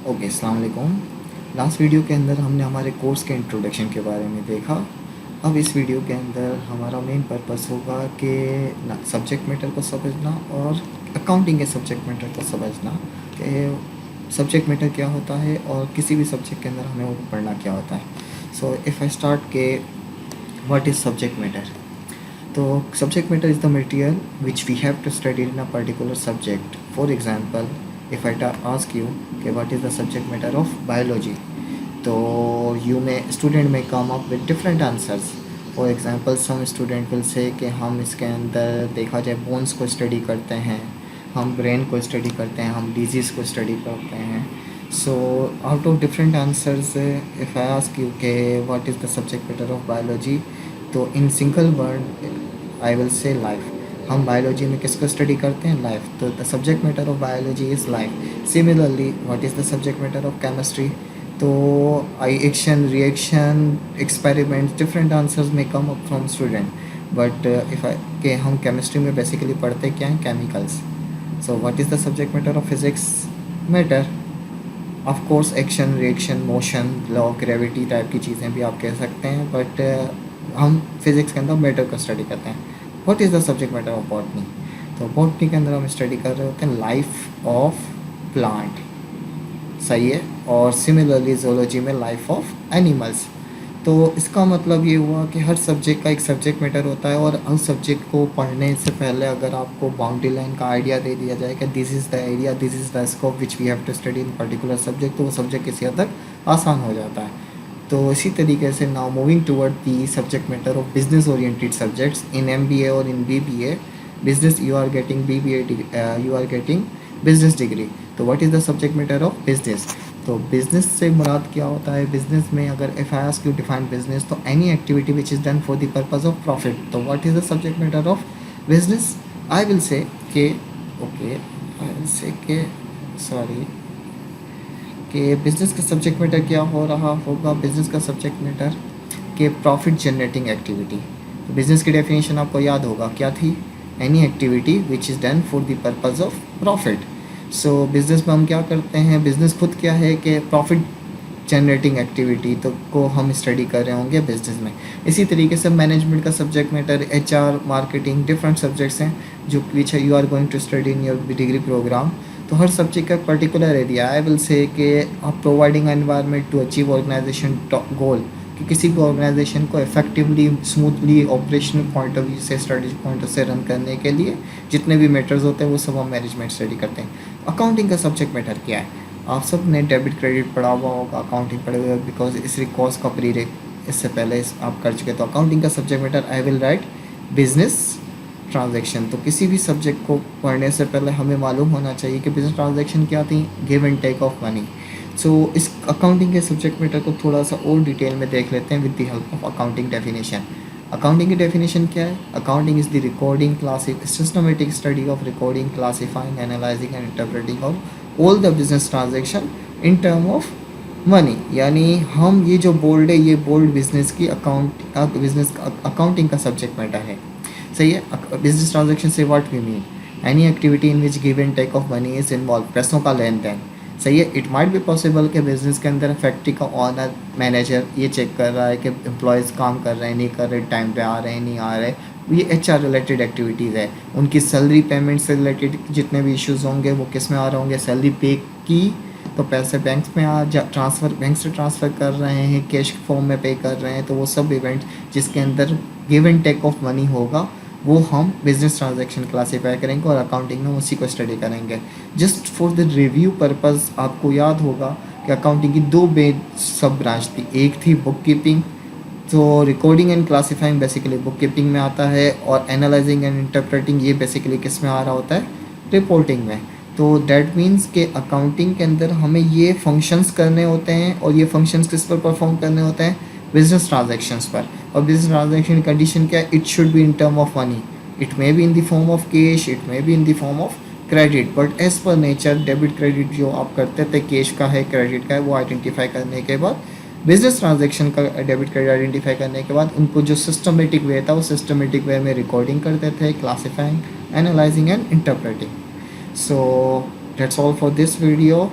Okay, अस्सलाम वालेकुम। Last video के अंदर हमने हमारे कोर्स के इंट्रोडक्शन के बारे में देखा। अब इस वीडियो के अंदर हमारा मेन पर्पस होगा कि सब्जेक्ट मैटर को समझना और अकाउंटिंग के सब्जेक्ट मैटर को समझना कि सब्जेक्ट मैटर क्या होता है और किसी भी सब्जेक्ट के अंदर हमें वो पढ़ना क्या होता है। सो इफ़ आई स्टार्ट के व्हाट इज़ सब्जेक्ट मैटर। तो subject matter is the material which we have to study in a particular subject. For example, if I ask you okay, what is the subject matter of biology, तो student may come up with different answers. For example, some student will say कि हम इसके अंदर देखा जाए bones को study करते हैं, हम ब्रेन को स्टडी करते हैं, हम डिजीज़ को स्टडी करते हैं. So out of different answers, if I ask you के what is the subject matter of biology, तो in single word I will say life. हम बायोलॉजी में किसको स्टडी करते हैं? लाइफ. तो the subject matter of biology is life. Similarly what is the subject matter of chemistry? तो I action, reaction, experiments, different answers में come up from student. But if I के हम chemistry में basically पढ़ते क्या हैं? Chemicals. So what is the subject matter of physics? Matter. Of course action, reaction, motion, law, gravity type की चीज़ें भी आप कह सकते हैं, बट हम फिज़िक्स के अंदर मैटर को स्टडी करते हैं. What is the subject matter of botany? तो बॉटनी के अंदर हम स्टडी कर रहे होते हैं लाइफ ऑफ प्लांट. सही है. और सिमिलरली जोलॉजी में लाइफ ऑफ एनिमल्स. तो इसका मतलब ये हुआ कि हर सब्जेक्ट का एक सब्जेक्ट मैटर होता है, और उस सब्जेक्ट को पढ़ने से पहले अगर आपको बाउंड्री लाइन का आइडिया दे दिया जाए कि this is the area, this is the scope which we have to study in particular subject, तो वो सब्जेक्ट किसी हद तक आसान हो जाता है. तो इसी तरीके से now moving toward the subject matter of business oriented subjects in MBA और in BBA. Business you are getting BBA, you are getting business degree. तो what is the subject matter of business? तो business से मुराद क्या होता है? Business में अगर if I ask you define business, तो any activity which is done for the purpose of profit. तो what is the subject matter of business? I will से के ओके, आई विल से के सॉरी कि बिज़नेस का सब्जेक्ट मैटर क्या हो रहा होगा? बिज़नेस का सब्जेक्ट मैटर के प्रॉफिट जनरेटिंग एक्टिविटी. तो बिज़नेस की डेफिनेशन आपको याद होगा क्या थी? Any activity which is done for the purpose of profit. So business में हम क्या करते हैं? बिज़नेस खुद क्या है कि प्रॉफिट जनरेटिंग एक्टिविटी तो को हम स्टडी कर रहे होंगे बिज़नेस में. इसी तरीके से मैनेजमेंट का subject matter HR, marketing, different subjects हैं जो which you are going to study in your degree programme. तो हर सब्जेक्ट का particular area. I will say कि आप providing environment to achieve organisation goal, कि किसी भी ऑर्गेनाइजेशन को effectively, smoothly, operational point of view से, स्ट्रेटेजिक पॉइंट से रन करने के लिए जितने भी मैटर्स होते हैं वो सब हम मैनेजमेंट स्टडी करते हैं. अकाउंटिंग का सब्जेक्ट मैटर क्या है? आप सब ने डेबिट क्रेडिट पढ़ा हुआ होगा, अकाउंटिंग पढ़े हुए, बिकॉज इस रिकॉर्स का इससे पहले आप कर चुके. तो अकाउंटिंग का subject matter I will write business transaction. तो किसी भी सब्जेक्ट को पढ़ने से पहले हमें मालूम होना चाहिए कि बिजनेस ट्रांजैक्शन क्या थी, give and take of money. So इस अकाउंटिंग के सब्जेक्ट मैटर को थोड़ा सा और डिटेल में देख लेते हैं with the help of accounting definition. Accounting की डेफिनेशन क्या है? Accounting is the recording, systematic study of recording, classifying, analysing and interpreting of all the business transaction in term of money. यानी हम ये जो बोल्ड है, ये बोल्ड बिजनेस की बिजनेस अकाउंटिंग का सब्जेक्ट मैटर है. सही है. बिजनेस ट्रांजेक्शन से what we mean? Any activity in which give and take of money is involve. पैसों का लेन देन. सही है. इट माइट बी पॉसिबल कि बिजनेस के अंदर फैक्ट्री का ऑनर, मैनेजर ये चेक कर रहा है कि एम्प्लॉयज़ काम कर रहे हैं, नहीं कर रहे, टाइम पे आ रहे हैं, नहीं आ रहे. ये एचआर रिलेटेड एक्टिविटीज़ है. उनकी सैलरी पेमेंट से रिलेटेड जितने भी इश्यूज़ होंगे वो किस में आ रहे होंगे? सैलरी पे की तो पैसे बैंक में ट्रांसफ़र, बैंक से ट्रांसफ़र कर रहे हैं, कैश फॉर्म में पे कर रहे हैं. तो वो सब इवेंट जिसके अंदर give and take of money होगा वो हम बिजनेस ट्रांजैक्शन क्लासीफाई करेंगे और अकाउंटिंग में उसी को स्टडी करेंगे. Just for the review purpose आपको याद होगा कि अकाउंटिंग की दो सब ब्रांच थी. एक थी बुक कीपिंग. तो recording and classifying basically book keeping में आता है, और एनालाइजिंग एंड इंटरप्रेटिंग ये बेसिकली किस में आ रहा होता है? रिपोर्टिंग में. तो डैट मीन्स के अकाउंटिंग के अंदर हमें ये फंक्शंस करने होते हैं, और ये फंक्शंस किस पर परफॉर्म करने होते हैं? बिजनेस ट्रांजैक्शंस पर. और बिजनेस ट्रांजैक्शन कंडीशन क्या है? It should be in term of money. It may be in the form of cash, it may be in the form of credit, but as per nature debit credit जो आप करते थे, cash का है, credit का है, वो identify करने के बाद, बिजनेस ट्रांजैक्शन का डेबिट क्रेडिट आइडेंटिफाई करने के बाद उनको जो सिस्टमेटिक वे था वो सिस्टमेटिक वे में रिकॉर्डिंग करते थे, classifying, analysing and interpreting. So that's all for this video.